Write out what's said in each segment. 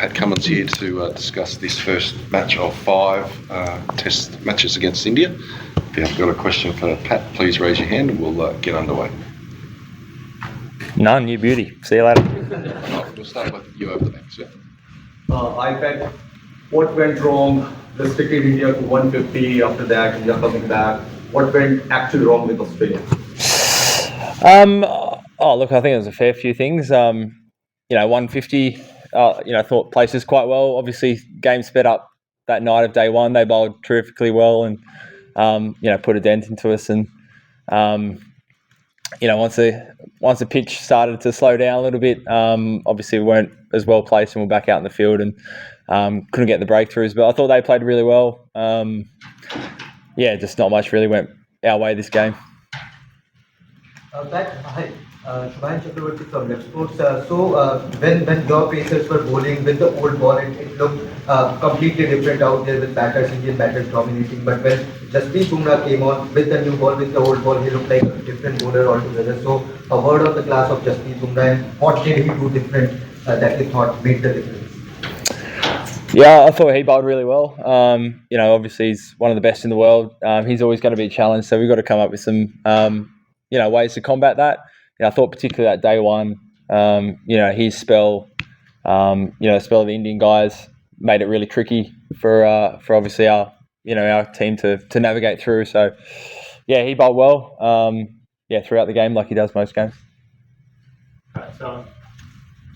Pat Cummins here to discuss this first match of 5 test matches against India. If you have got a question for Pat, please raise your hand and we'll get underway. None, you beauty. See you later. We'll start with you over the next. Yeah. Hi Pat, what went wrong? Restricted India to 150 after that, India coming back. What went actually wrong with Australia? Look, I think there's a fair few things. 150, thought places quite well. Obviously, game sped up that night of day one. They bowled terrifically well and, put a dent into us. And, once the pitch started to slow down a little bit, obviously we weren't as well placed and we're back out in the field and couldn't get the breakthroughs. But I thought they played really well. Just not much really went our way this game. Hi, Shubhain Chakravarti from Left Sports. When your pacers were bowling with the old ball, it looked completely different out there with Indian batters dominating. But when Jasprit Bumrah came on with the new ball, with the old ball, he looked like a different bowler altogether. So a word on the class of Jasprit Bumrah and what did he do different that he thought made the difference? Yeah, I thought he bowled really well. Obviously he's one of the best in the world. He's always going to be a challenge, so we've got to come up with some ways to combat that. I thought particularly that day one, his spell, the spell of the Indian guys made it really tricky for obviously our team to navigate through. So, he bowled well, throughout the game like he does most games. So,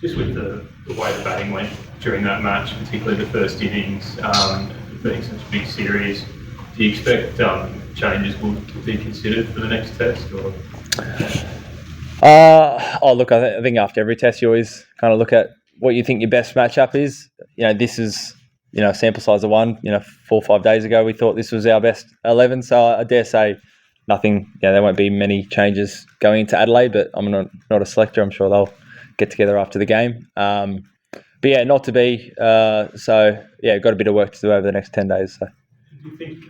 just with the way the batting went during that match, particularly the first innings, being such a big series, do you expect changes will be considered for the next test? Or? I think after every test you always kind of look at what you think your best matchup is. This is, a sample size of 1. 4 or 5 days ago we thought this was our best 11. So I dare say nothing. There won't be many changes going into Adelaide, but I'm not a selector. I'm sure they'll get together after the game. Not to be. Got a bit of work to do over the next 10 days. So. Do you think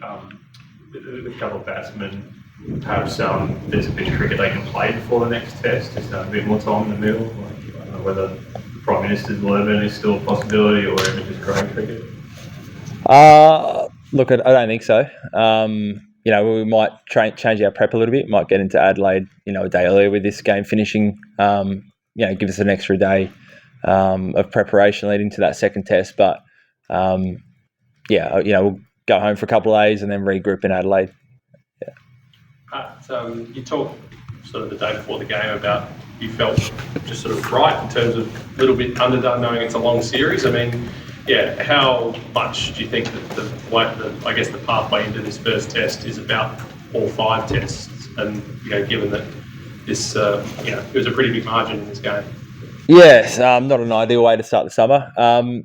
with a couple of batsmen, perhaps there's a bit of cricket they can play before the next test, just a bit more time in the middle? I don't know whether the Prime Minister's 11 is still a possibility or even just growing cricket. Look, I don't think so. We might change our prep a little bit. Might get into Adelaide, a day earlier with this game finishing. Give us an extra day of preparation leading to that second test. But we'll go home for a couple of days and then regroup in Adelaide. You talked sort of the day before the game about you felt just sort of right in terms of a little bit underdone, knowing it's a long series. I mean, how much do you think that the pathway into this first test is about all 5 tests? And given that this, it was a pretty big margin in this game. Yes, not an ideal way to start the summer. I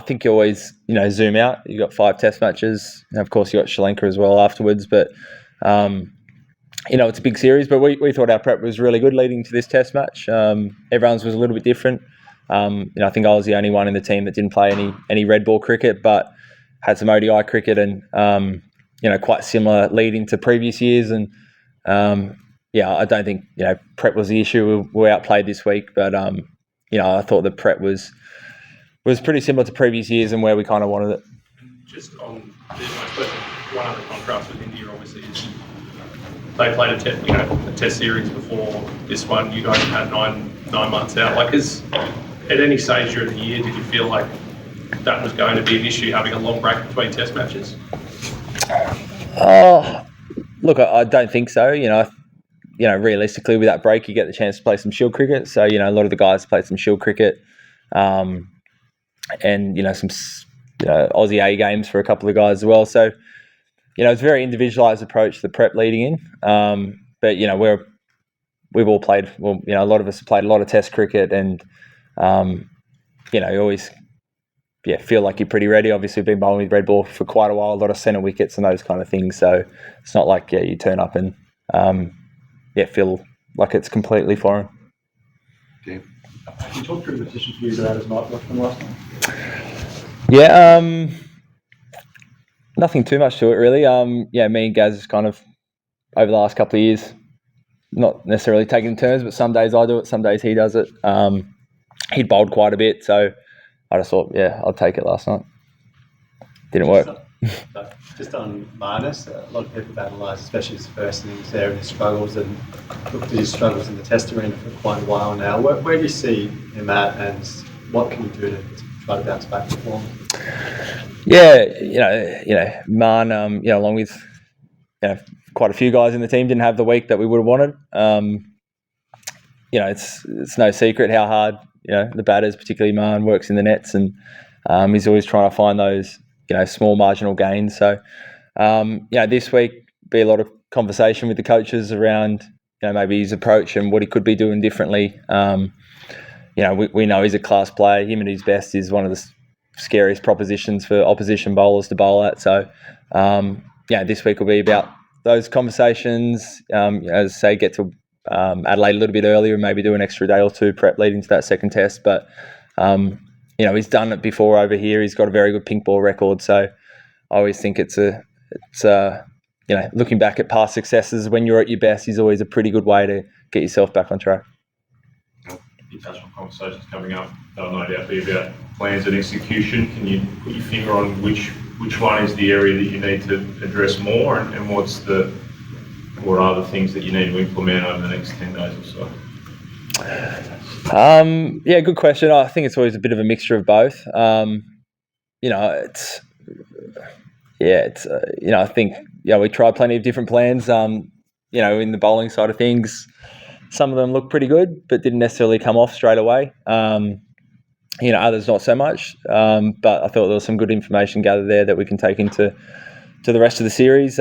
think you always, zoom out. You've got 5 test matches. And of course, you got Sri Lanka as well afterwards. But, it's a big series. But we thought our prep was really good leading to this test match. Everyone's was a little bit different. I think I was the only one in the team that didn't play any red ball cricket, but had some ODI cricket and, quite similar leading to previous years. And, I don't think, prep was the issue. We were outplayed this week. But, I thought the prep was pretty similar to previous years and where we kind of wanted it. Just on, I suppose one other contrast with India obviously is they played a test series before this one. You guys had nine months out. At any stage during the year, did you feel like that was going to be an issue, having a long break between test matches? Look, I don't think so. Realistically with that break, you get the chance to play some Shield cricket. So, a lot of the guys played some Shield cricket. And some Aussie A games for a couple of guys as well. So it's a very individualised approach to the prep leading in. But we've all played. Well, a lot of us have played a lot of Test cricket, and you always feel like you're pretty ready. Obviously, we've been bowling with red ball for quite a while. A lot of centre wickets and those kind of things. So it's not like you turn up and feel like it's completely foreign. Yeah. Can you talk through the position for you that as night watch from last time? Yeah, nothing too much to it really. Me and Gaz is kind of over the last couple of years, not necessarily taking turns, but some days I do it, some days he does it. He'd bowled quite a bit, so I just thought, yeah, I'll take it last night. Didn't work. Just on Marnus, a lot of people have analysed, especially his first innings there and his struggles, and looked at his struggles in the Test arena for quite a while now. Where do you see him at, and what can you do to try to bounce back to form? Yeah, Marn, along with quite a few guys in the team, didn't have the week that we would have wanted. It's no secret how hard the batters, particularly Marn, works in the nets, and he's always trying to find those small marginal gains. So this week be a lot of conversation with the coaches around maybe his approach and what he could be doing differently. We know he's a class player. Him at his best is one of the scariest propositions for opposition bowlers to bowl at. So this week will be about those conversations. As I say, get to Adelaide a little bit earlier and maybe do an extra day or two prep leading to that second test. But he's done it before over here. He's got a very good pink ball record. So I always think it's looking back at past successes when you're at your best is always a pretty good way to get yourself back on track. You touched on conversations coming up. They'll no doubt be about plans and execution. Can you put your finger on which one is the area that you need to address more, and what are the things that you need to implement over the next 10 days or so? Good question. I think it's always a bit of a mixture of both. I think we tried plenty of different plans. In the bowling side of things, some of them look pretty good, but didn't necessarily come off straight away. Others not so much. But I thought there was some good information gathered there that we can take into the rest of the series.